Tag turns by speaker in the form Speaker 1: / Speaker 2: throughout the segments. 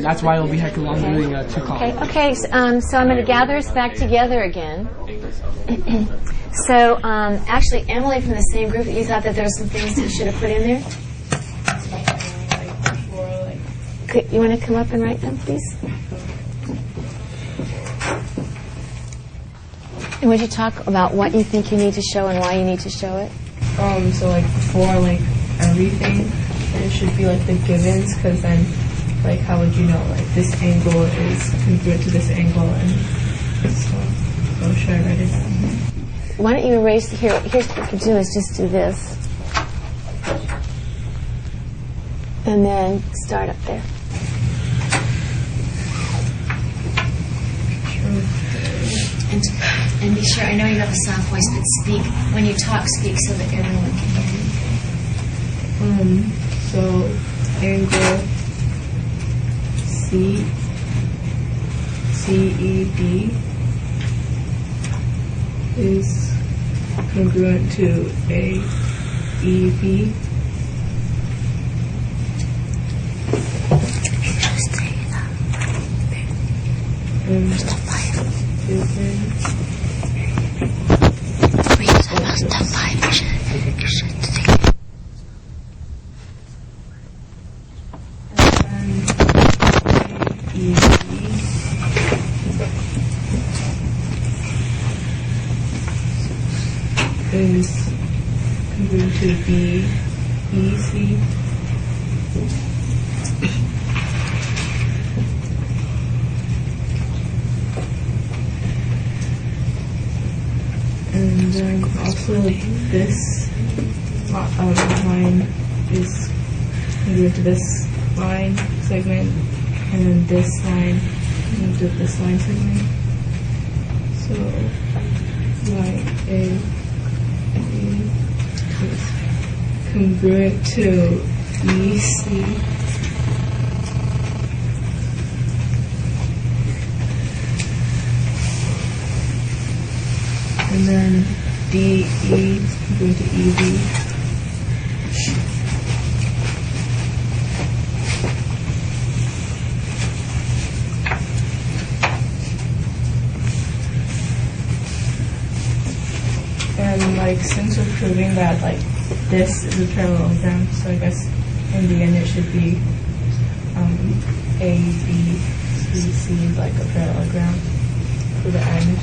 Speaker 1: that's why it'll be heck long doing two columns.
Speaker 2: Okay. So I'm going to gather us back together again. So actually, Emily from the same group, you thought that there were some things that you should have put in there? You want to come up and write them, please? And would you talk about what you think you need to show and why you need to show it?
Speaker 3: So like before like everything, it should be like the givens, because then like how would you know like this angle is congruent to this angle, and so should I write it down here?
Speaker 2: Why don't you erase here? Here's what you can do is just do this, and then start up there.
Speaker 4: And be sure, I know you have a soft voice, but speak, when you talk, speak so that everyone can hear you.
Speaker 3: So angle CED is congruent to AEB. Is congruent to BEC. And then also this line is congruent to this line segment, and then this line congruent to this line segment. So line A is congruent to EC. And then DE is congruent to EB. And like since we're proving that like this is a parallelogram, so I guess in the end it should be A, B, C, C is like a parallelogram for the end.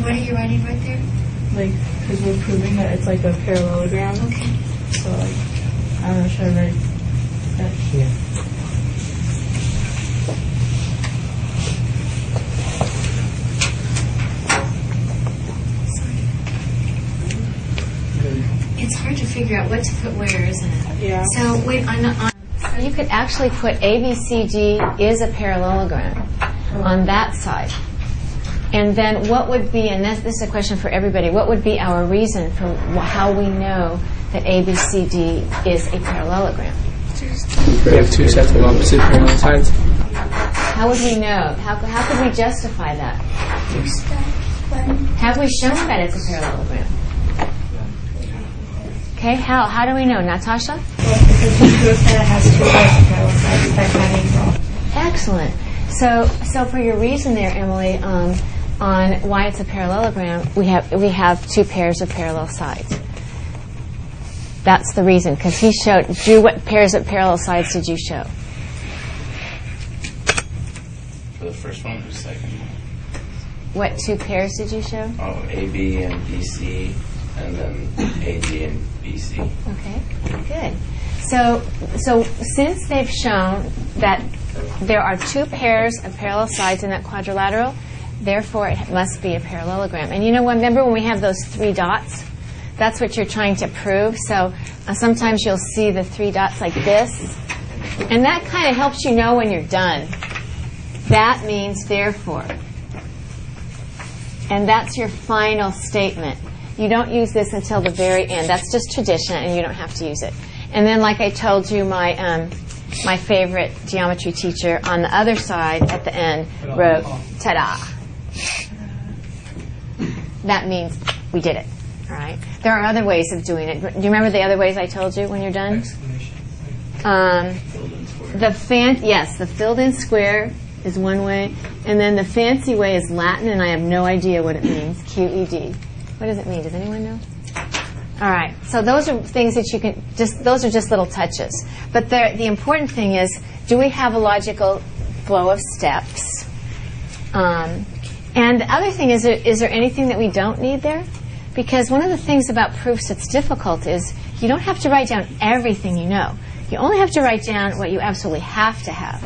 Speaker 4: What are you writing right there?
Speaker 3: Like, because we're proving that it's like a parallelogram.
Speaker 4: Okay.
Speaker 3: So, like, I don't know, should I write that?
Speaker 1: Yeah.
Speaker 4: It's hard to figure out what to put where, isn't it?
Speaker 3: Yeah.
Speaker 4: So, wait,
Speaker 2: So you could actually put ABCD is a parallelogram on that side. And then what would be, and this is a question for everybody, what would be our reason for how we know that ABCD is a parallelogram?
Speaker 1: We have two sets of opposite parallel sides.
Speaker 2: How would we know? How could we justify that? Have we shown that it's a parallelogram? Okay, how do we know? Natasha?
Speaker 5: Well, because he proves that it has two parallel sides by having
Speaker 2: Excellent. So for your reason there, Emily, on why it's a parallelogram, we have two pairs of parallel sides. That's the reason, because he drew what pairs of parallel sides did you show?
Speaker 6: For the first one or the second one?
Speaker 2: What two pairs did you show?
Speaker 6: Oh, AB and BC, and then AD and BC.
Speaker 2: Okay, good. So since they've shown that there are two pairs of parallel sides in that quadrilateral, therefore it must be a parallelogram. And you know what? Remember when we have those three dots? That's what you're trying to prove. So sometimes you'll see the three dots like this. And that kind of helps you know when you're done. That means therefore. and that's your final statement. You don't use this until the very end. That's just tradition, and you don't have to use it. And then, like I told you, my favorite geometry teacher on the other side at the end wrote, ta-da. That means we did it. All right. There are other ways of doing it. Do you remember the other ways I told you when you're done? The filled-in square is one way, and then the fancy way is Latin, and I have no idea what it means. QED. What does it mean? Does anyone know? All right. So those are things that you can those are just little touches. But the important thing is, do we have a logical flow of steps? And the other thing is there anything that we don't need there? Because one of the things about proofs that's difficult is you don't have to write down everything you know. You only have to write down what you absolutely have to have.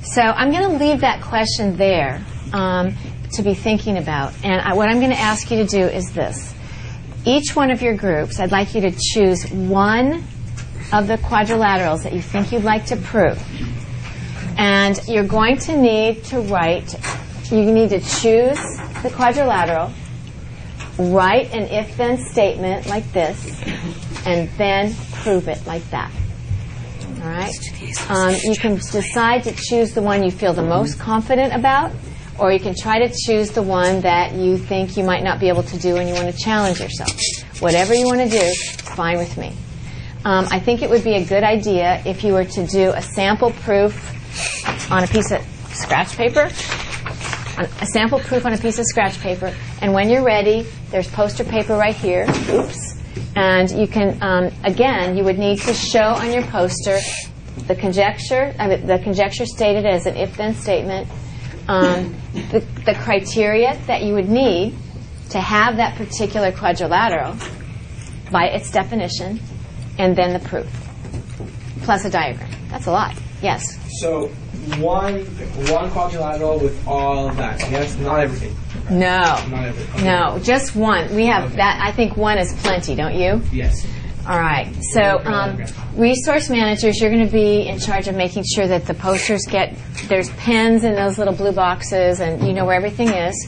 Speaker 2: So I'm going to leave that question there to be thinking about. And what I'm going to ask you to do is this. Each one of your groups, I'd like you to choose one of the quadrilaterals that you think you'd like to prove. And you're going to need to you need to choose the quadrilateral, write an if-then statement like this, and then prove it like that. All right? You can decide to choose the one you feel the most confident about, or you can try to choose the one that you think you might not be able to do and you want to challenge yourself. Whatever you want to do, fine with me. I think it would be a good idea if you were to do a sample proof on a piece of scratch paper, and when you're ready, there's poster paper right here. Oops. And you can, again, you would need to show on your poster the conjecture stated as an if-then statement, the criteria that you would need to have that particular quadrilateral by its definition, and then the proof, plus a diagram. That's a lot. Yes?
Speaker 1: So one quadrilateral with all of that. Yes, not everything.
Speaker 2: No.
Speaker 1: Not everything. Okay.
Speaker 2: No, just one. We have
Speaker 1: Okay.
Speaker 2: that. I think one is plenty, don't you?
Speaker 1: Yes.
Speaker 2: All right. So resource managers, you're going to be in charge of making sure that the posters there's pens in those little blue boxes, and you know where everything is.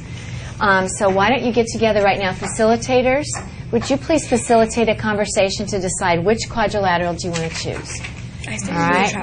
Speaker 2: So why don't you get together right now, facilitators? Would you please facilitate a conversation to decide which quadrilateral do you want to choose? All right.